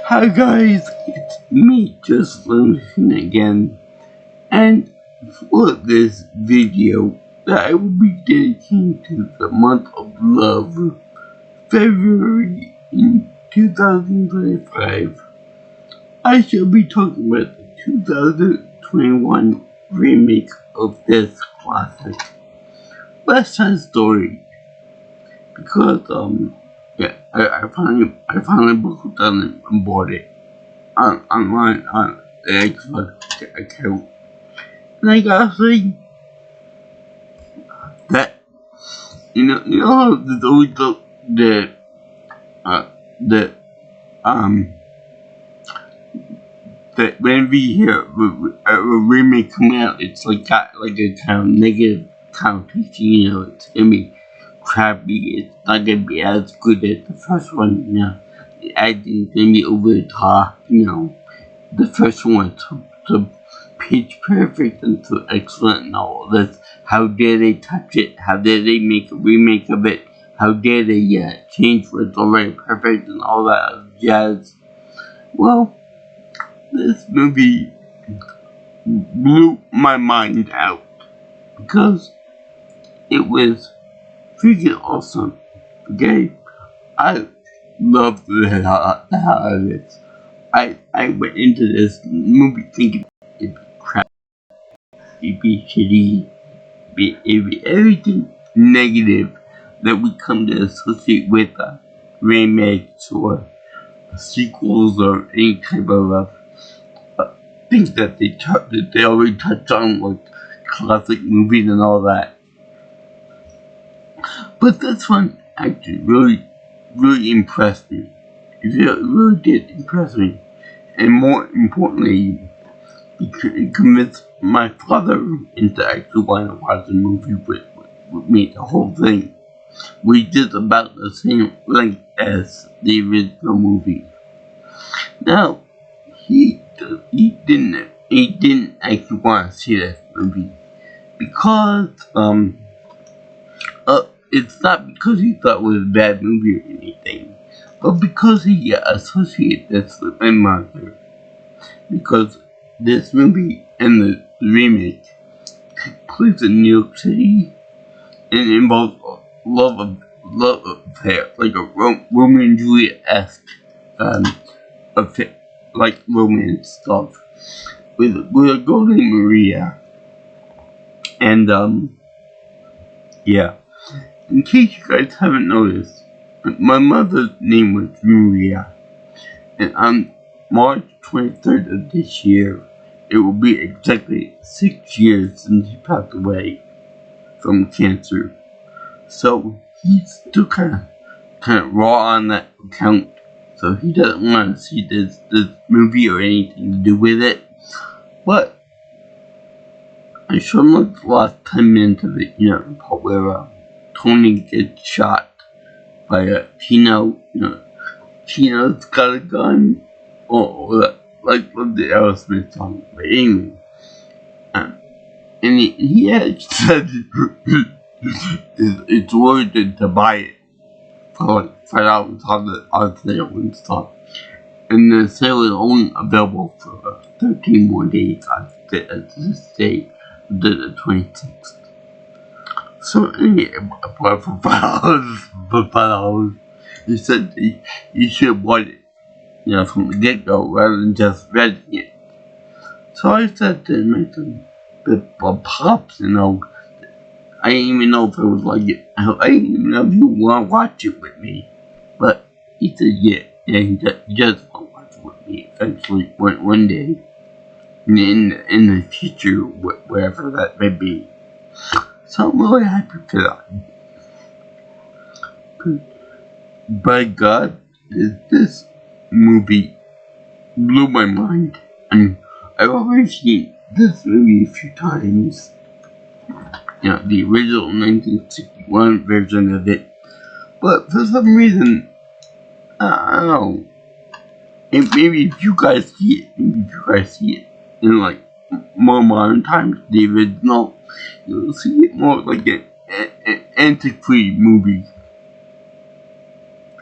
Hi guys, it's me, just Lucian again, and for this video that I will be dedicating to the month of love, February in 2025, I shall be talking about the 2021 remake of this classic, West Side Story, because I finally booked it and bought it online on the Xbox account. And I gotta say that you know how there's always the that when we hear a remake coming out, it's like got like a kind of negative connotation. It's gonna be crappy. It's not gonna be as good as the first one. The acting's gonna be over the top. The first one so pitch perfect and so excellent and all this. How dare they touch it? How dare they make a remake of it? How dare they change what's already perfect and all that jazz? Well, this movie blew my mind out because it was freaking awesome. Okay? I loved the hell out of it. I went into this movie thinking it'd be crap, it'd be shitty, it'd be everything negative that we come to associate with remakes or sequels or any type of things that they already touched on, like classic movies and all that. But this one actually really impressed me. It really did impress me. And more importantly, it convinced my father into actually wanting to watch the movie with me, the whole thing. We did about the same length as the original movie. Now, he didn't actually want to see that movie because it's not because he thought it was a bad movie or anything, but because he associated this with my mother. Because this movie and the remake take place in New York City and it involves a love affair, like a Romeo and Juliet-esque affair, like romance stuff with a girl named Maria. And yeah. In case you guys haven't noticed, my mother's name was Maria, and on March 23rd of this year, it will be exactly 6 years since he passed away from cancer. So he's still kind of raw on that account. So he doesn't want to see this movie or anything to do with it. But I showed him like the last 10 minutes of it, the part where Tony gets shot by Chino. Chino's got a gun, or like the Aerosmith song. But anyway, and he had said it's worth it to buy it for like $5 on sale and stuff. And the sale is only available for 13 more days on this day, the 26th. So anyway, I bought it for $5. He said you should have bought it, from the get-go rather than just renting it. So I said to him, Pops, I didn't even know if it was like it. I didn't even know if you want to watch it with me. But he said, yeah, he just want to watch it with me eventually, one day, in the future, wherever that may be. So I'm really happy for that. By God, this movie blew my mind. And I've already seen this movie a few times. The original 1961 version of it. But for some reason, I don't know. Maybe if you guys see it in like more modern times, the original, you'll see it more like an antiquated movie.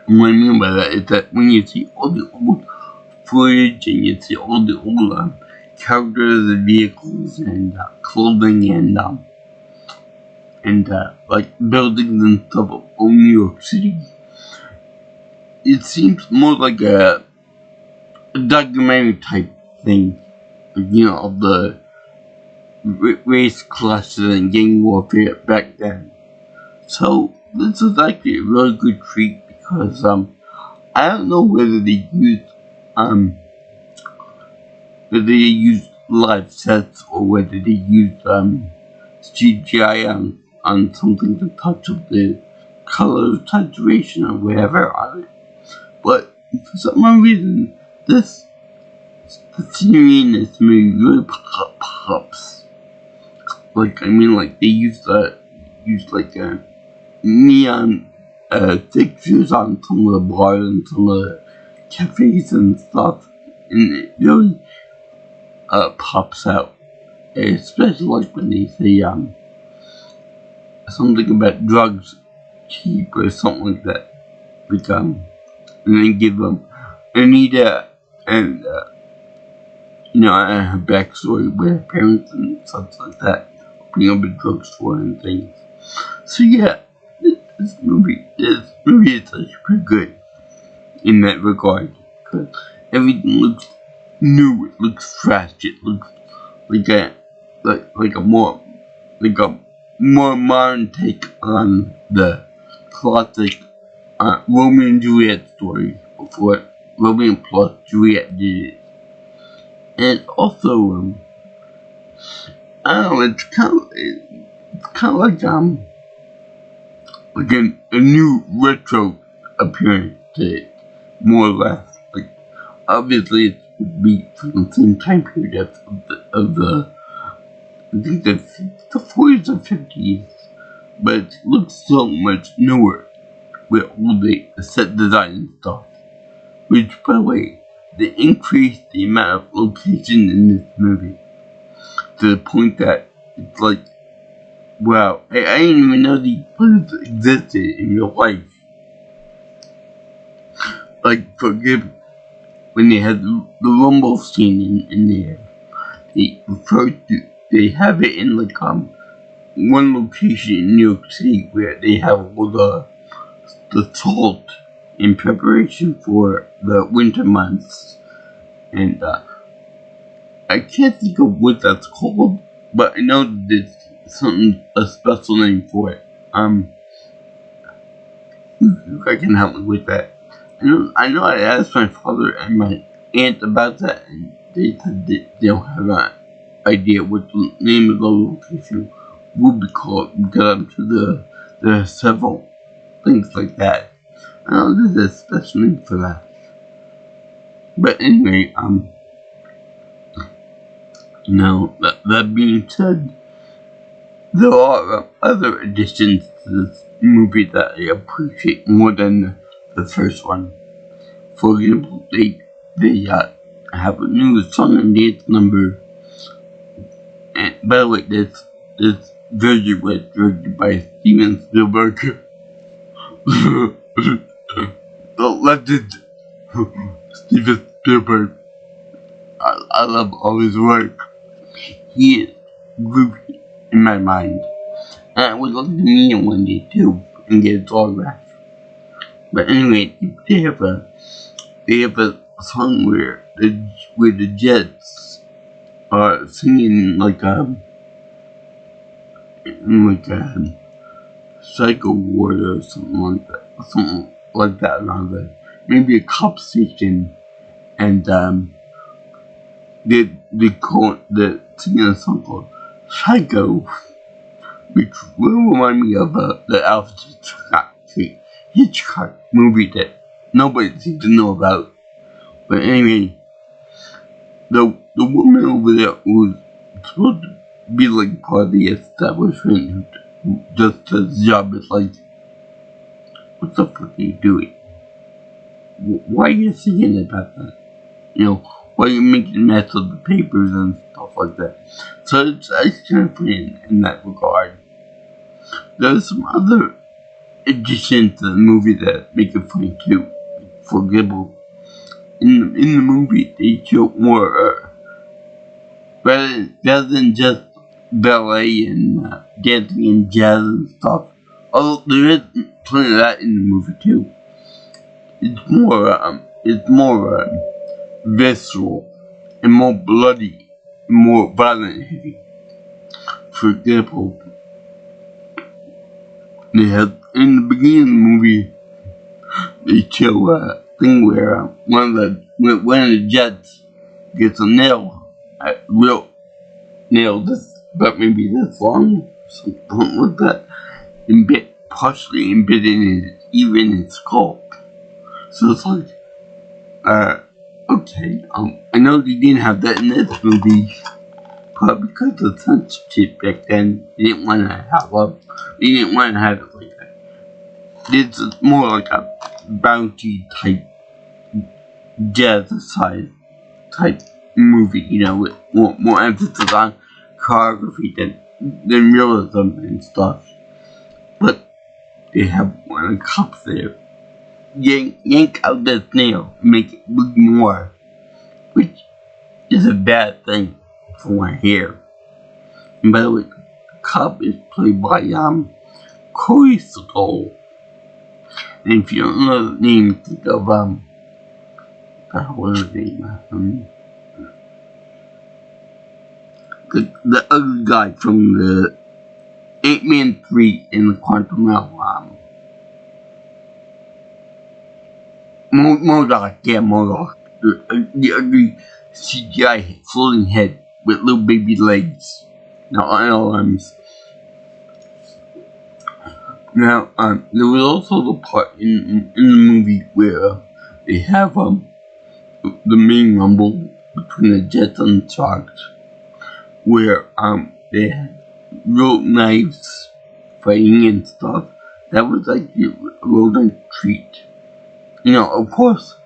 And what I mean by that is that when you see all the old footage, and you see all the old characters and vehicles and clothing and like buildings and stuff of New York City. It seems more like a documentary type thing, of the race classes and gang warfare back then. So this is actually a really good treat because I don't know whether they used live sets or whether they used CGI on something to touch up the color saturation or whatever on it. But for some reason the scenery in this movie really pops. Like they used neon fixtures on some of the bars and some of the cafes and stuff, and it really pops out. Especially like when they say something about drugs cheap or something like that. And then give them Anita and and her backstory with her parents and stuff like that, opening up a drugstore and things. So yeah, this movie is actually pretty good in that regard, because everything looks new, it looks fresh, it looks like a more modern take on the classic Romeo and Juliet story before Romeo plus Juliet did it. And also, I don't know, it's kind of like a new retro appearance to it, more or less. Like, obviously it would be from the same time period of the I think the 40s or 50s, but it looks so much newer with all the set design and stuff. Which, by the way, they increased the amount of location in this movie to the point that it's like, wow, I didn't even know these places existed in real life. Like, for example, when they had the Rumble scene in there, they have it in like one location in New York City where they have all the salt in preparation for the winter months, and I can't think of what that's called, but I know there's a special name for it. If I can help me with that. I know I asked my father and my aunt about that, and they said they don't have an idea what the name of the location would be called, because I'm sure there are several things like that. I know there's a special name for that. But anyway, now that being said, there are other additions to this movie that I appreciate more than the first one. For example, they have a new song and dance number. And by the way, this version was directed by Steven Spielberg. The legend Steven Spielberg. I love all his work. He is groovy in my mind. And I would love to meet him one day too and get his autograph. But anyway, they have a song where the Jets are singing like Psycho Ward or something like that around there. Maybe a cop station, and they singing a song called Psycho, which will remind me of the Alfred Hitchcock movie that nobody seems to know about. But anyway, the woman over there was supposed to be like part of the establishment who just does the job. It's like, what the fuck are you doing? Why are you singing about that? Why are you making a mess of the papers and stuff like that? So it's kind of funny in that regard. There's some other additions to the movie that make it funny too. For example, in the movie they show more rather than just ballet and dancing and jazz and stuff. Although there is plenty of that in the movie too. It's more visceral and more bloody, and more violent and heavy. For example, they have in the beginning of the movie they show a thing where one of the jets gets a nail, a real nail this about maybe this long, something like that, partially embedded in even his skull. So it's like, okay, I know they didn't have that in this movie, but because of censorship back then, they didn't want to have it like that. It's more like a bounty type, jazzercise type movie, with more emphasis on choreography than realism and stuff. But they have one of the cops there yank out that nail and make it bleed more, which is a bad thing from what I hear. And by the way, the cop is played by Corey Stoll. And if you don't know the name, think of what is his name? The other guy from the Ant-Man 3 in the Quantum Realm. MODOK. The ugly CGI floating head with little baby legs. No arms. Now, there was also the part in the movie where they have the main rumble between the Jets and the Sharks, where they had real knives fighting and stuff. That was like a real nice treat. Of course,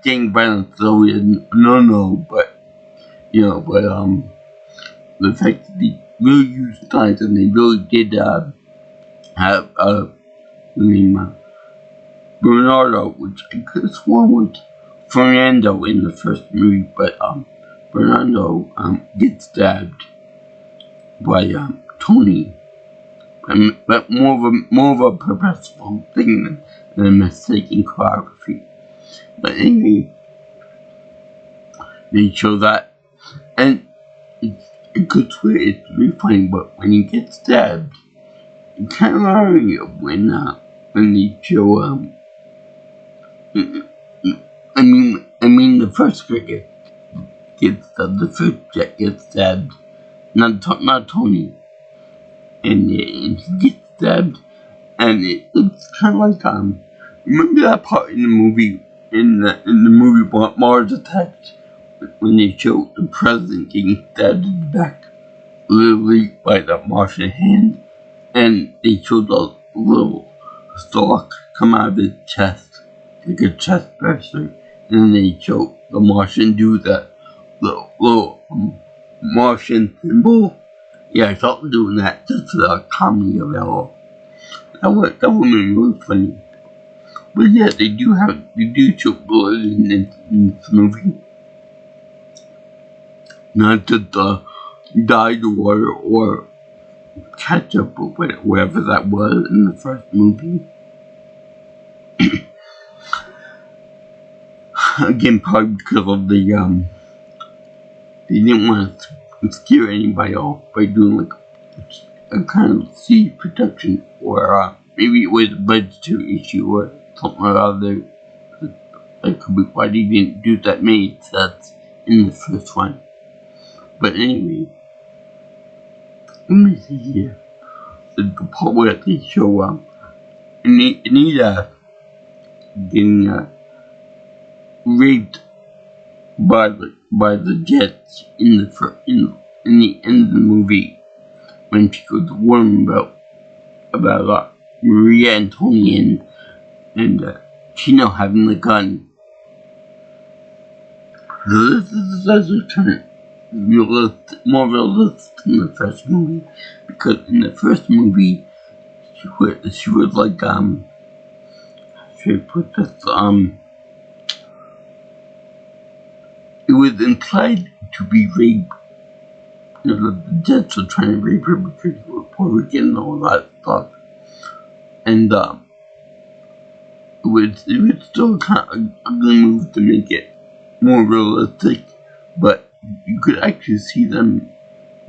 gang violence is always a no, but the fact that they really used knives and they really did have the name Bernardo, which I could have sworn was Fernando in the first movie, but Bernardo gets stabbed by Tony, but more of a purposeful thing than a mistake in choreography. But anyway, they show that, and I could swear it's really funny, but when he gets stabbed, it kind of reminds me of when they show I mean the first guy gets stabbed, the first Jet gets stabbed, not Tony, and he gets stabbed, and it's kind of like remember that part in the movie in the movie Mars Attacks when they show the president getting stabbed in the back, literally by the Martian hand, and they show the little stalk come out of his chest, like a chest burster, and then they show the Martian do that little Martian symbol. Yeah, I thought doing that just for the comedy of it all. That would be really funny. But yeah, they do show blood in this movie. Not just dyed water or ketchup or whatever that was in the first movie. Again, probably because of the they didn't want to scare anybody off by doing like a kind of seed production, or maybe it was a budgetary issue or something or other. That could be why they didn't do that many sets in the first one. But anyway, let me see here. The part where they show Anita getting raped by the Jets in the end of the movie when she goes to warn about Maria and Tony and Chino having the gun. So this is kind of more realistic than the first movie, because in the first movie she was like should I put this it was implied to be rape. You know, the Jets were trying to rape her because she was Puerto Rican and all that stuff. And it was still kind of an ugly move to make it more realistic, but you could actually see them,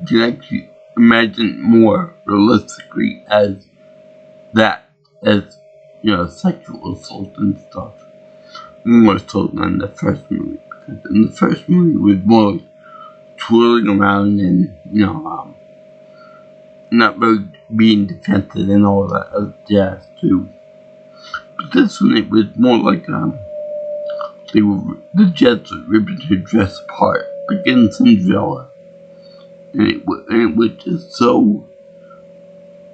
you can actually imagine more realistically as that, as, you know, sexual assault and stuff, more so than the first movie. Because in the first movie, it was more like twirling around and, you know, not really being defensive and all that other jazz too. But this one, it was more like, the Jets were ripping her dress apart, like in Cinderella. And it was just so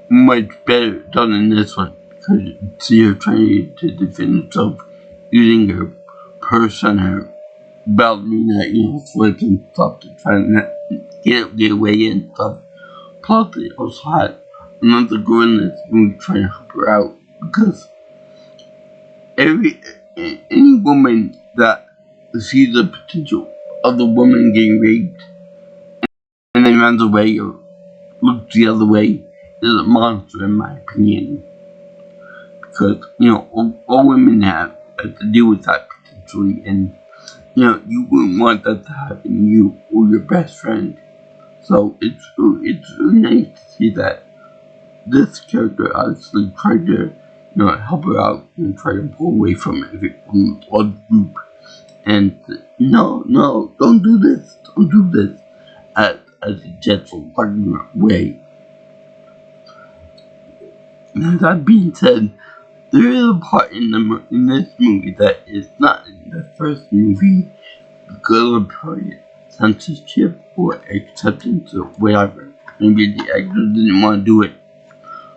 much better done in this one, because you see her trying to defend herself using her purse and her ballerina, you know, slips and stuff to try and get away and stuff. Plus, they also had another girl in this movie trying to help her out, because any woman that sees the potential of the woman getting raped and then runs away or looks the other way is a monster, in my opinion. Because, you know, all women have to deal with that potentially, and, you know, you wouldn't want that to happen to you or your best friend. So it's really nice to see that this character actually tried to, you know, help her out and try to pull away from the blood group. And no, don't do this, as a gentle, loving way. And that being said, there is a part in this movie that is not in the first movie because of probably censorship or acceptance or whatever. Maybe the actors didn't want to do it,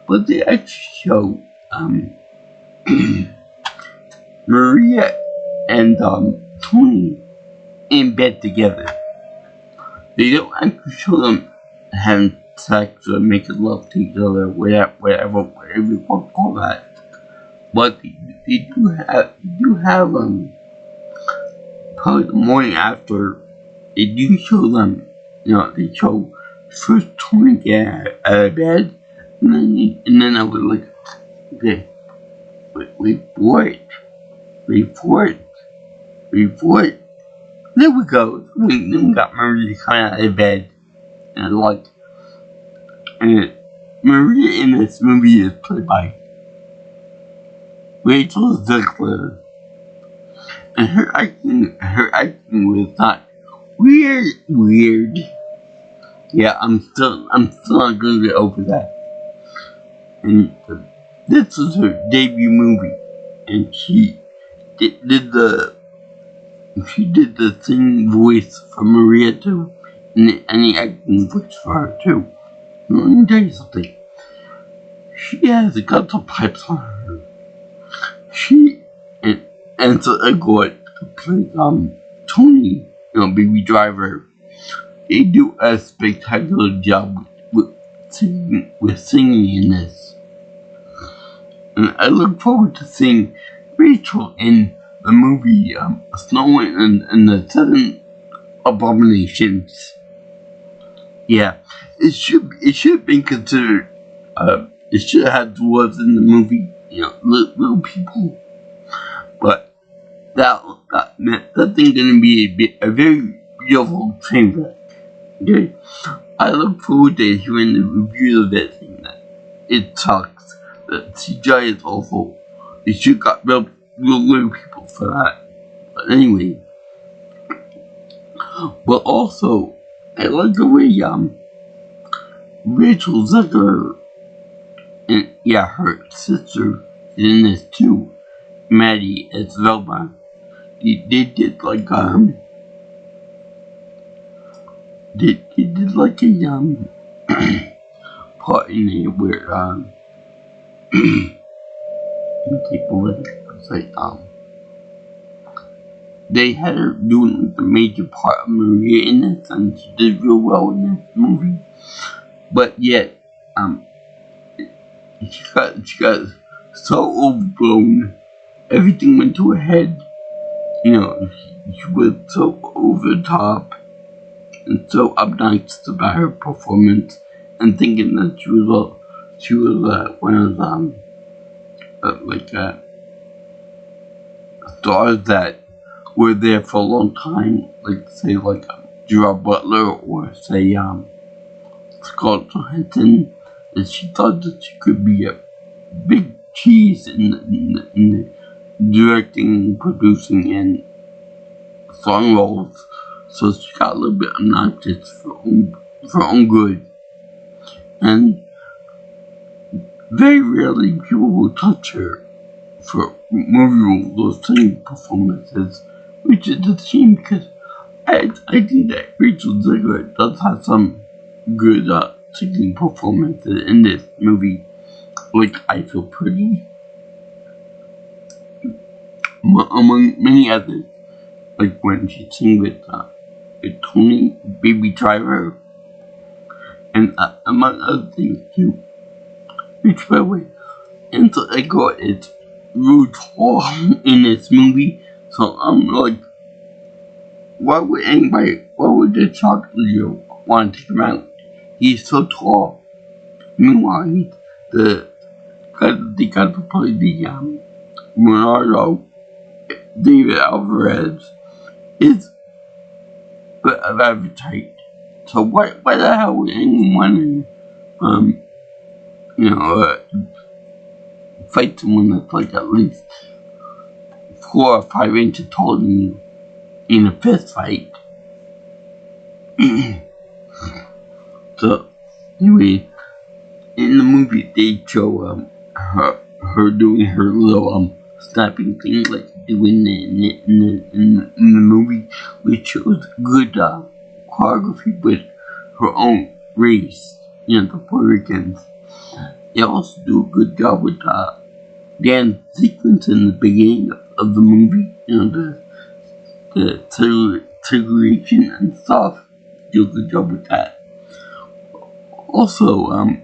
but they actually show Maria and Tony in bed together. They don't actually show them having sex or making love to each other, whatever you want to call that. But they do have probably the morning after, they do show them, you know, they show first Tony get out of bed, and then I was like, okay, wait for it. There we go. Then we got Maria coming out of bed, and Maria in this movie is played by Rachel Zegler, and her acting was not weird. Yeah, I'm still not gonna get over that. And this was her debut movie, and she did the singing voice for Maria too, and the acting voice for her too. Let me tell you something. She has got the pipes on her. She and so Edward plays Tony, you know, Baby Driver. They do a spectacular job with singing in this. And I look forward to seeing Rachel in the movie Snow White and the Seven Abominations. Yeah, it should be considered. It should have dwarves in the movie, you know, little people. But that thing's gonna be a very beautiful train wreck. Okay, I look forward to hearing the reviews of it, saying that it sucks. The CGI is awful. They should got real little people for that. But anyway, but also I like the way Rachel Zegler and her sister is in this too, Maddie as Velma. They did like they did like a part in it where let me take a look. It's like they had her doing the major part of Maria in this, and she did real well in this movie. But yet, she got so overblown. Everything went to her head. You know, she was so over the top and so obnoxious about her performance, and thinking that she was one of stars that were there for a long time, like say Gerard Butler or say Scarlett Johansson, and she thought that she could be a big cheese in the directing, producing, and song roles. So she got a little bit obnoxious for her own good. And very rarely people will touch her for movie roles or singing performances, which is a shame because I think that Rachel Zegler does have some good singing performances in this movie, like I Feel Pretty, among many others, like when she sang with Tony Baby Driver, and among other things too. Which, by the way, Ansel Elgort is really tall in this movie, so I'm like, why would the chocolate studio want to take him out? He's so tall. Meanwhile, he's they got to play the Leonardo David Alvarez is very tight. So why the hell would anyone fight someone that's like at least 4 or 5 inches taller than you in a fist fight? So anyway, in the movie they show her doing her little snapping thing like doing in the movie, which shows good choreography with her own race, the Puerto Ricans. They also do a good job with dance sequence in the beginning of the movie, the segregation and stuff. Do a good job with that. Also,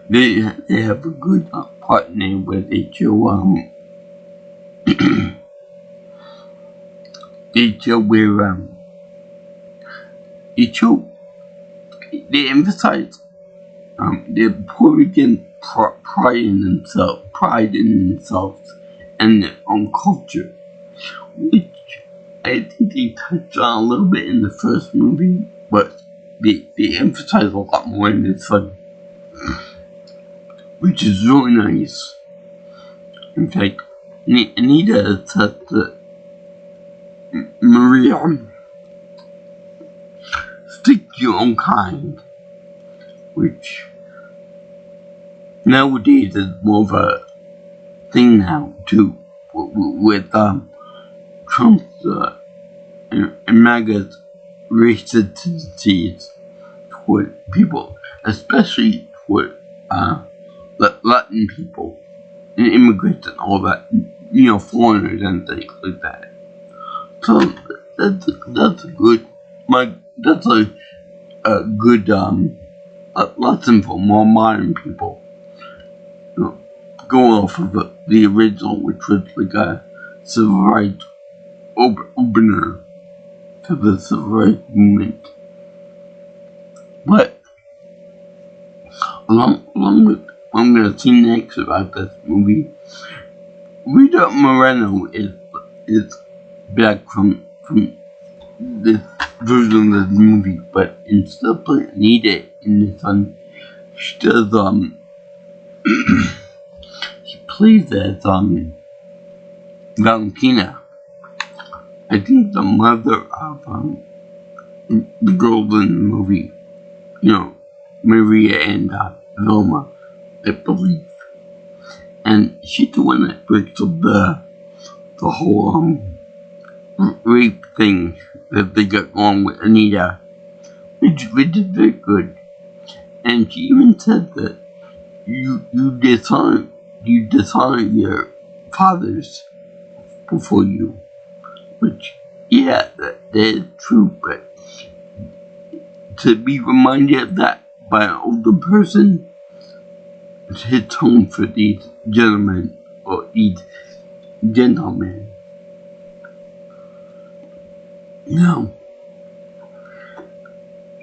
they have a good partner where they show they emphasize their Puerto Rican pride in themselves and their own culture, which I think they touched on a little bit in the first movie, but they emphasize a lot more in this one, which is really nice. In fact, Anita said that Maria, stick to your own kind, which nowadays is more of a thing now too, with Trump's and MAGA's racist tendencies toward people, especially toward Latin people and immigrants and all that, foreigners and things like that. So that's a good lesson for more modern people. Going off of the original, which was like a civil rights opener to the civil rights movement. But along with what I'm going to see next about this movie, Rita Moreno is back from this version of the movie, but instead of playing Anita in this one, she does she plays as Valentina. I think the mother of the girls in the movie, Maria and Vilma, I believe. And she's the one that breaks up the whole rape thing that they got going with Anita, which is very good. And she even said that you dishonor your fathers before you, which, yeah, that is true, but to be reminded of that by an older person, it hits home for these gentlemen, or these gentlemen. Now,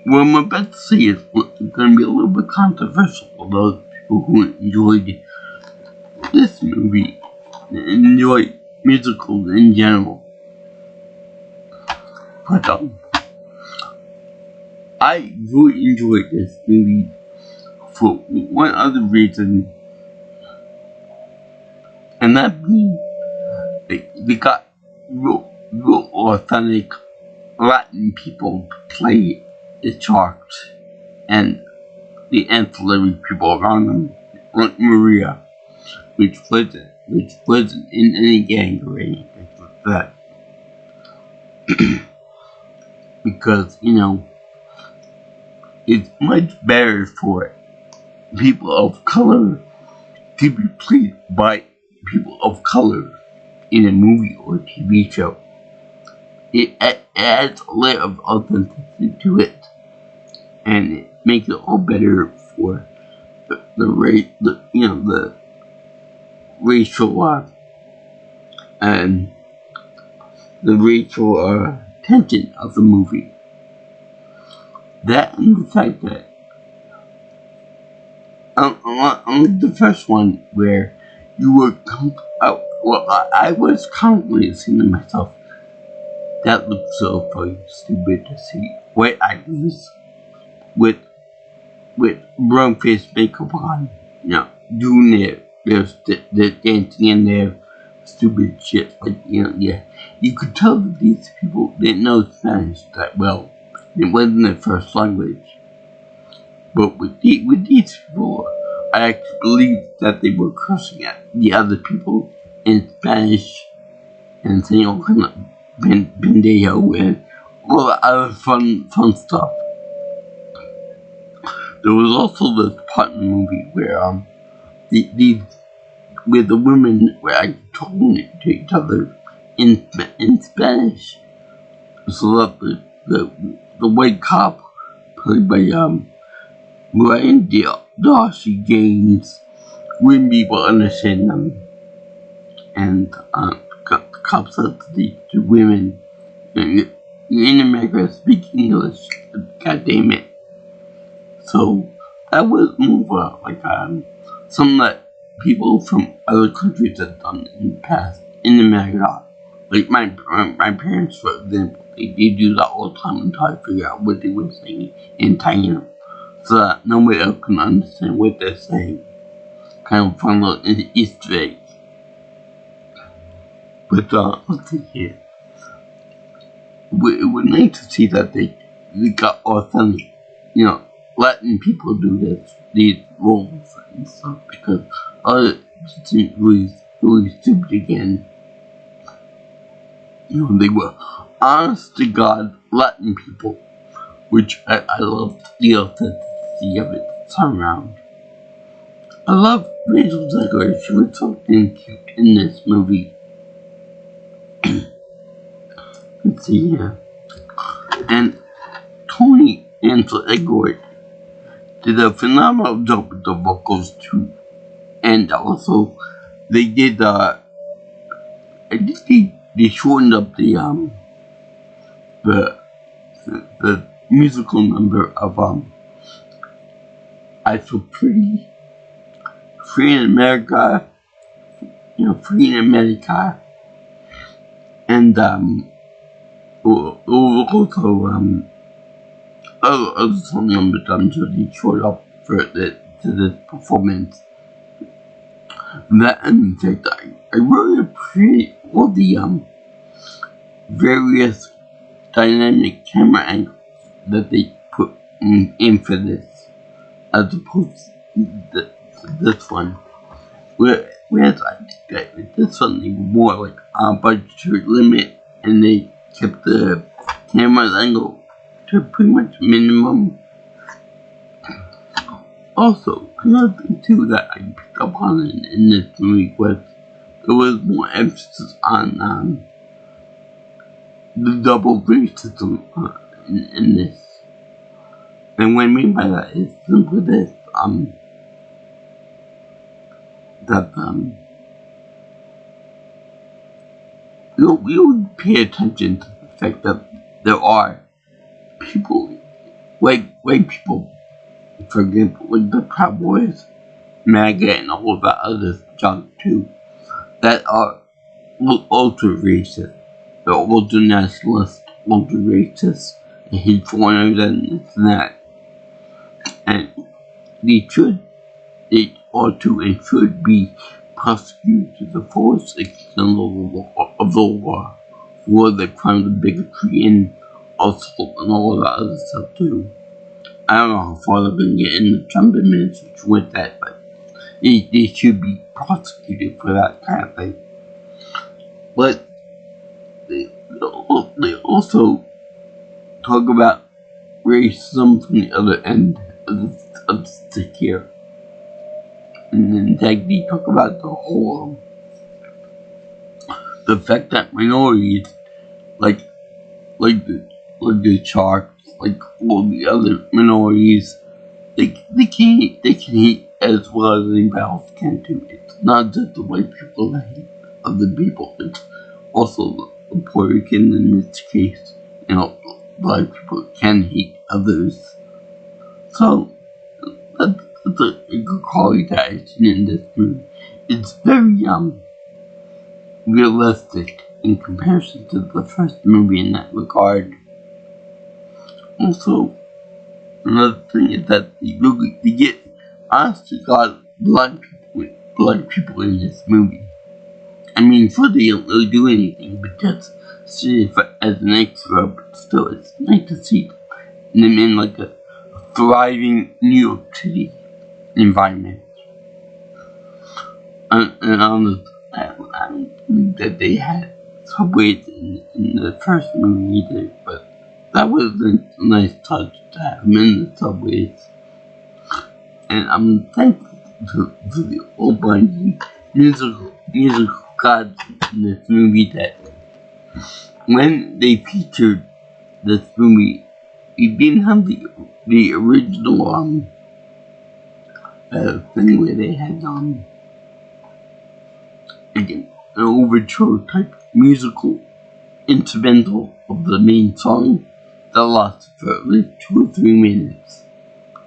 what I'm about to say is going to be a little bit controversial for those people who enjoyed this movie and enjoy musicals in general. But I really enjoyed this movie for one other reason, and that being they got real authentic Latin people to play the sharks and the ancillary people around them, like Maria, which wasn't in any gang or anything like that. Because, it's much better for people of color to be played by people of color in a movie or TV show. It adds a layer of authenticity to it, and it makes it all better for the racial and the racial tension of the movie. That and the fact that on the first one where you were I was constantly saying to myself, that looks so fucking stupid to see white actors with brown face makeup on, doing their dancing and their stupid shit. Like, you could tell that these people didn't know Spanish that well. It wasn't their first language. But with these people, I actually believe that they were cursing at the other people in Spanish and saying all kind of pendejo and all that other fun stuff. There was also this part in the movie where where the women were actually talking to each other in Spanish, so that the white cop played by Ryan Darcy James wouldn't be able to understand them, and the cop said to the women, "You're in America, speak English, god damn it." So that was more like something that people from other countries have done in the past in America. Like my parents, for example, they do that all the time and try to figure out what they were saying in Taino, so that nobody else can understand what they're saying. Kind of fun little Easter egg. But let's see here. It was nice to see that they got authentic, letting people do these roles and stuff, because other seemed really stupid again. They were honest to God Latin people, which I loved the authenticity of it this time around. I love Rachel Zegler. She was so cute in this movie. Let's see here. And Tony Ansel Elgort did a phenomenal job with the vocals too. And also, they did, I think they shortened up the musical number of, I Feel Pretty, Free in America, Free in America, and, also, other song numbers until they showed up for this performance. That and in fact, I really appreciate all the various dynamic camera angles that they put in for this, as opposed to this one. Whereas I think that with this one they were more like a budgetary limit, and they kept the camera's angle to pretty much minimum. Also, another thing too that I picked up on in this movie was there was more emphasis on the double racism in this. And what I mean by that is simply this, that you'll pay attention to the fact that there are people, white people, for example, like the Proud Boys, MAGA, and all of that other junk too, that are ultra racist. They're ultra nationalist, ultra racist, and hate foreigners and this and that. And they ought to and should be prosecuted to the fullest extent of the law for the crimes of bigotry and assault and all of that other stuff too. I don't know how far they're going to get in the Trump administration with that, but they should be prosecuted for that kind of thing. But they also talk about racism from the other end of the stick here. And then they talk about the fact that minorities, like the Sharks, like all the other minorities, they can hate as well as anybody else can too. It's not just the white people that hate other people, it's also the Puerto Rican in this case. Black people can hate others. So that's a good quality that I see in this movie. It's very realistic in comparison to the first movie in that regard. Also, another thing is that they get, honest to God, black people in this movie. I mean, sure, they don't really do anything, but just see it as an extra, but still, it's nice to see them in like a thriving New York City environment. And I don't think that they had subways in the first movie either, but that was a nice touch to have them in the subways. And I'm thankful to the Almighty musical gods in this movie that when they featured this movie, it didn't have the original thing where they had again an overture type musical instrumental of the main song that lasted for at least 2 or 3 minutes,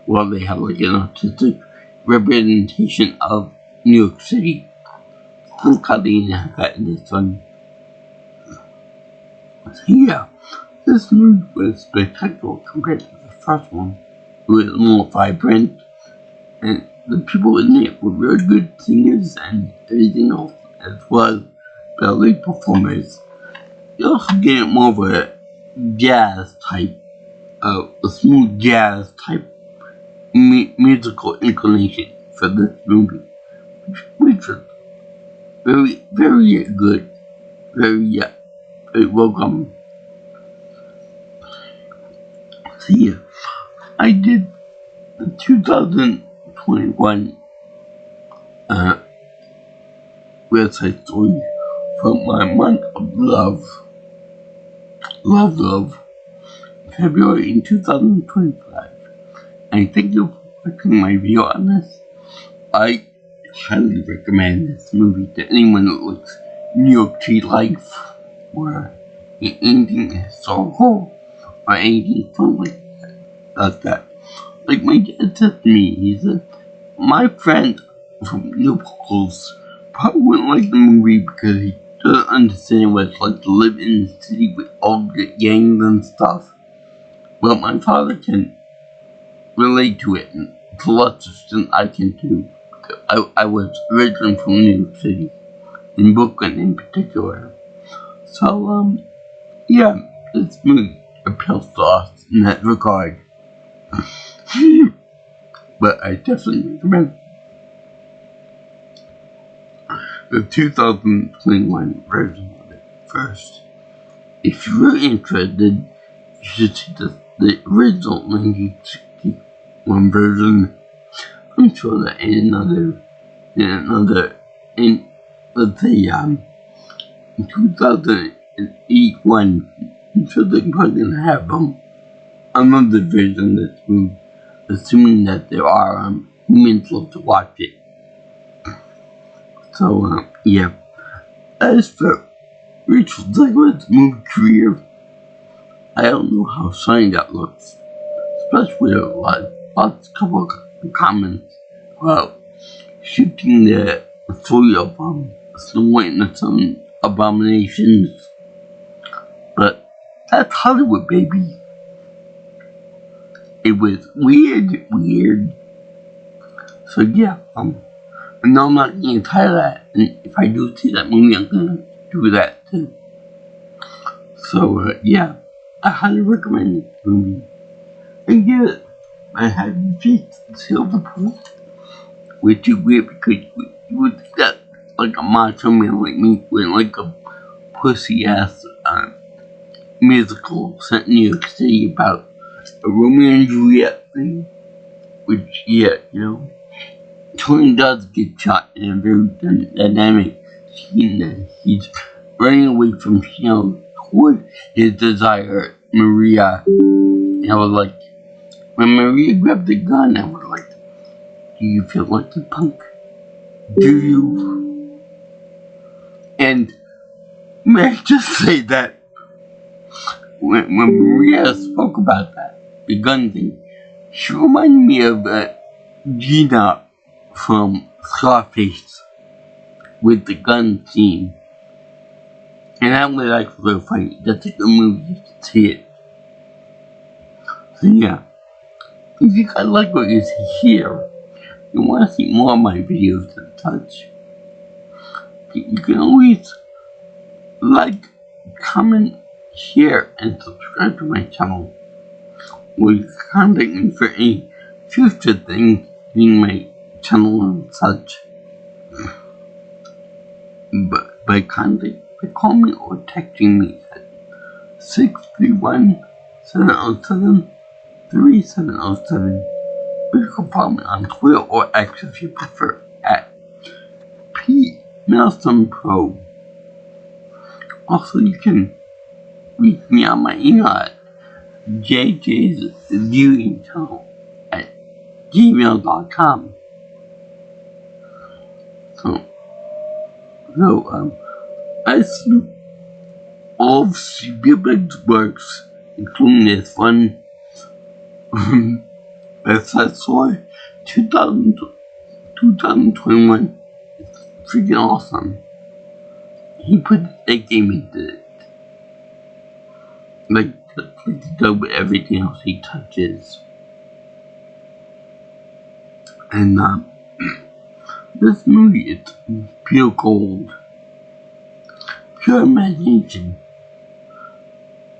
while they have like an artistic representation of New York City. Look how they didn't have that in this one. So yeah, this movie was spectacular compared to the first one. It was more vibrant, and the people in it were very good singers and everything else, as well as ballet performers. You also get more of a jazz type, a smooth jazz type musical inclination for this movie, which was very, very good, very welcome. So yeah, I did the 2021 website story from my month of love, February in 2025. And thank you for watching my video on this. I highly recommend this movie to anyone that likes New York City life, or anything historical, or anything fun like that. Like my dad said to me, he said, my friend from Naples probably wouldn't like the movie because he doesn't understand what it's like to live in the city with all the gangs and stuff. Well, my father can relate to it to less extent I can too. I was originally from New York City, in Brooklyn in particular. So, yeah, this movie appeals to us in that regard. But I definitely recommend the 2021 version of it first. If you're really interested, you should see the original 1961 version. I'm sure that in let's say, in 2008 one, I'm sure they're probably gonna have another version of this movie, assuming that there are humans love to watch it. So yeah, as for Rachel Zegler's movie career. I don't know how shiny that looks, especially with lots couple of comments about shifting the story of Snow White and the Seven Abominations. But that's Hollywood, baby. It was weird. So yeah, no, I'm not gonna title that, and if I do see that movie, I'm gonna do that too. So yeah, I highly recommend this movie. And yeah, I had just Silverpool, which is weird because you would think that like a macho man like me with like a pussy ass musical set in New York City about a Romeo and Juliet thing, which yeah, you know. Tony does get shot in a very dynamic scene that he's running away from, you know, toward his desire, Maria. And I was like, when Maria grabbed the gun, I was like, do you feel like a punk? Do you? And may I just say that when Maria spoke about that, the gun thing, she reminded me of Gina from Scarface with the gun scene. And that was actually so funny. That's a good movie, you should see it. So yeah, if you guys like what you see here, you want to see more of my videos and such, you can always like, comment, share, and subscribe to my channel. Or you can contact me for any future things in my channel and such. But by calling me or texting me at 631-707-3707. You can follow me on Twitter or X if you prefer at PNelsonPro. Also, you can reach me on my email at jjsviewingchannel@gmail.com. So I salute all of Spielberg's works, including this one, West Side Story 2021. It's freaking awesome. He put that game into it. Like the dog with everything else he touches. And this movie is pure gold. Pure imagination.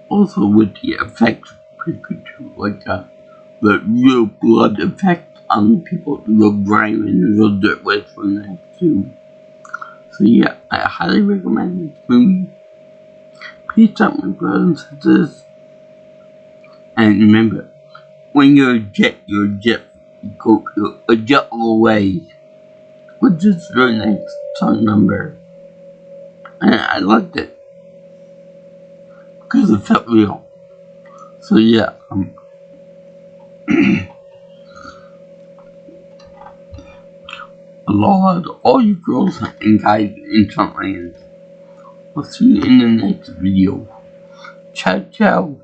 Also with the effects pretty good too, like the real blood effect on the people, the real grime and the real dirt was from that too. So yeah, I highly recommend this movie. Peace out, my brothers and sisters. And remember, when you're a jet, you're a jet away. Which is your next song number. And I liked it. Because it felt real. So yeah, aloha to all you girls and guys in Trump land. I'll see you in the next video. Ciao, ciao.